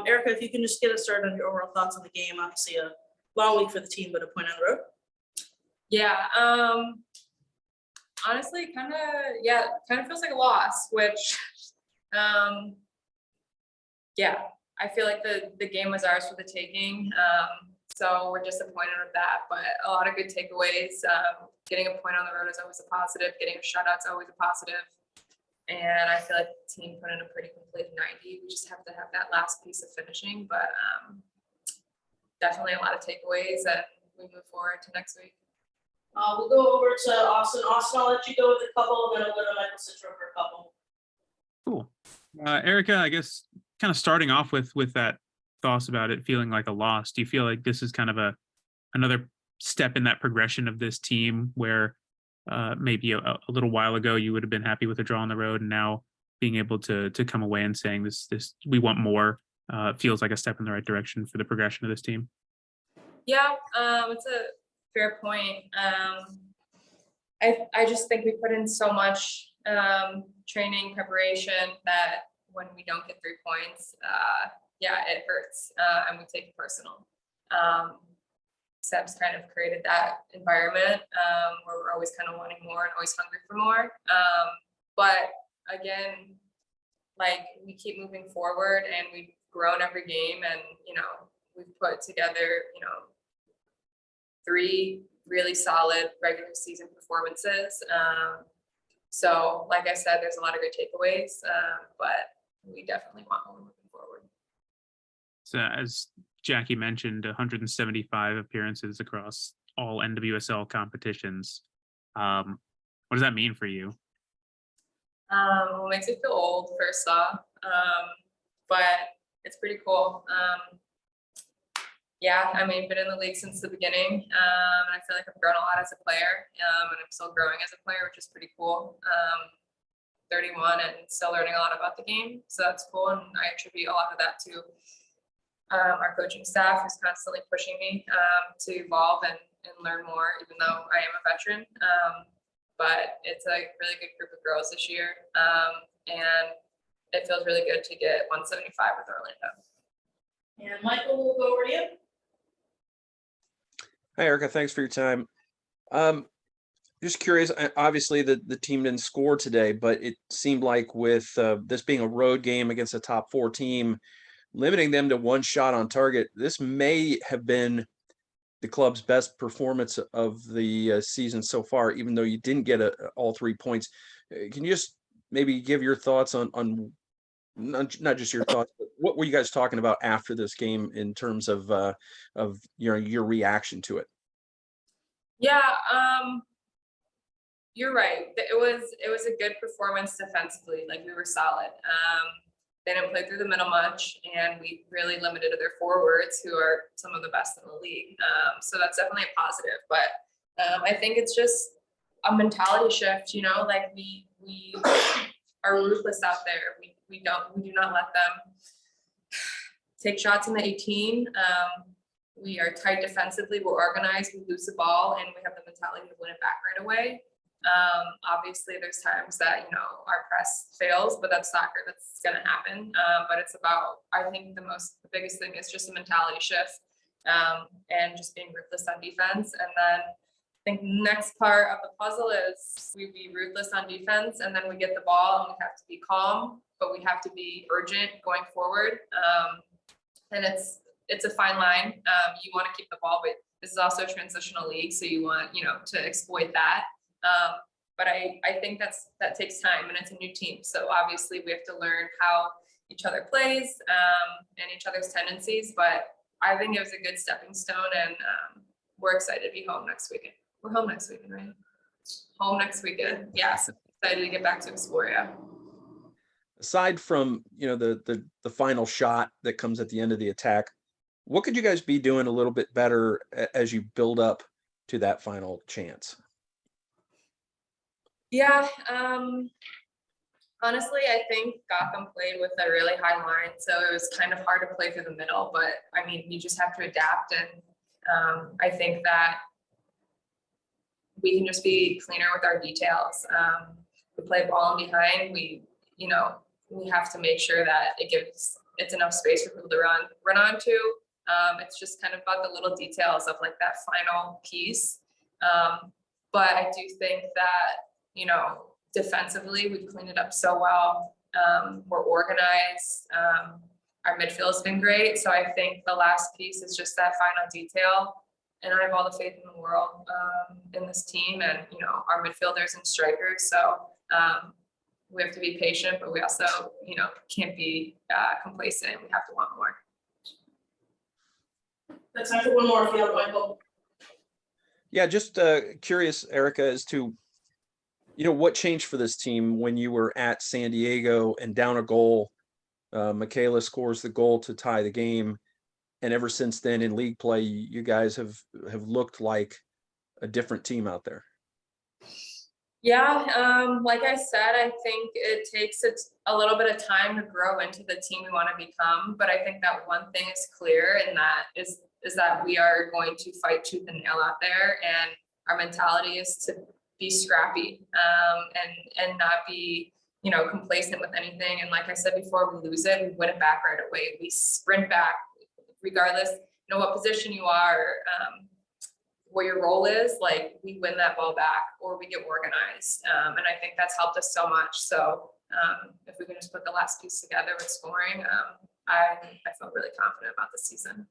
Erika, if you can just get us started on your overall thoughts on the game. Obviously, a long week for the team, but a point on the road. Yeah. Honestly, kind of feels like a loss, which, yeah, I feel like the game was ours for the taking. So we're disappointed with that, but a lot of good takeaways. Getting a point on the road is always a positive. Getting a shutout's always a positive. And I feel like the team put in a pretty complete 90. We just have to have that last piece of finishing, but definitely a lot of takeaways, and we move forward to next week. We'll go over to Austin. Austin, I'll let you go with a couple, and then I'll go to Michael Citro for a couple. Cool. Erika, I guess kind of starting off with that thoughts about it feeling like a loss. Do you feel like this is kind of another step in that progression of this team where maybe a little while ago you would have been happy with a draw on the road, and now being able to come away and saying this we want more feels like a step in the right direction for the progression of this team? Yeah, it's a fair point. I just think we put in so much training preparation that when we don't get 3 points, yeah, it hurts, and we take it personal. Seb's kind of created that environment where we're always kind of wanting more and always hungry for more. But again, like, we keep moving forward, and we've grown every game, and we've put together 3 really solid regular season performances. So like I said, there's a lot of good takeaways, but we definitely want more moving forward. So as Jackie mentioned, 175 appearances across all NWSL competitions. What does that mean for you? Well, it makes me feel old, first off, but it's pretty cool. Yeah, I mean, been in the league since the beginning, and I feel like I've grown a lot as a player, and I'm still growing as a player, which is pretty cool. 31 and still learning a lot about the game, so that's cool, and I attribute a lot of that to our coaching staff, who's constantly pushing me to evolve and learn more, even though I am a veteran. But it's a really good group of girls this year, and it feels really good to get 175 with Orlando. And Michael, we'll go over to you. Hi, Erika. Thanks for your time. Just curious, obviously the team didn't score today, but it seemed like with this being a road game against a top 4 team, limiting them to 1 shot on target, this may have been the club's best performance of the season so far, even though you didn't get all 3 points. Can you just maybe give your thoughts on not just your thoughts, but what were you guys talking about after this game in terms of your reaction to it? Yeah, you're right. It was a good performance defensively. Like, we were solid. They didn't play through the middle much, and we really limited their forwards, who are some of the best in the league. So that's definitely a positive. But I think it's just a mentality shift. Like, we are ruthless out there. We do not let them take shots in the 18. We are tight defensively. We're organized. We lose the ball, and we have the mentality to win it back right away. Obviously there's times that our press fails, but that's soccer, that's gonna happen. But it's about, I think the biggest thing is just a mentality shift, and just being ruthless on defense. And then I think the next part of the puzzle is we be ruthless on defense, and then we get the ball and we have to be calm, but we have to be urgent going forward. And it's a fine line. You want to keep the ball, but this is also a transitional league, so you want to exploit that. But I think that takes time, and it's a new team. So obviously we have to learn how each other plays, and each other's tendencies. But I think it was a good stepping stone, and we're excited to be home next weekend. We're home next weekend, right? Home next weekend. Yeah, so excited to get back to Exploria. Aside from the final shot that comes at the end of the attack, what could you guys be doing a little bit better as you build up to that final chance? Yeah, honestly, I think Gotham played with a really high line, so it was kind of hard to play through the middle, but I mean, you just have to adapt. And I think that we can just be cleaner with our details. We play ball in behind. We have to make sure that it it's enough space for people to run onto. It's just kind of about the little details of like that final piece. But I do think that, defensively, we've cleaned it up so well. We're organized. Our midfield has been great. So I think the last piece is just that final detail. And I have all the faith in the world in this team and, our midfielders and strikers. So we have to be patient, but we also, can't be complacent. We have to want more. That's time for one more if you have Michael. Yeah, just curious, Erika, as to what changed for this team when you were at San Diego and down a goal. Michaela scores the goal to tie the game, and ever since then in league play, you guys have looked like a different team out there. Yeah, like I said, I think it takes a little bit of time to grow into the team we want to become. But I think that one thing is clear, and that is that we are going to fight tooth and nail out there, and our mentality is to be scrappy and not be complacent with anything. And like I said before, we lose it, we win it back right away. We sprint back, regardless what position you are, what your role is. Like, we win that ball back or we get organized, and I think that's helped us so much. So if we can just put the last piece together with scoring, I feel really confident about the season.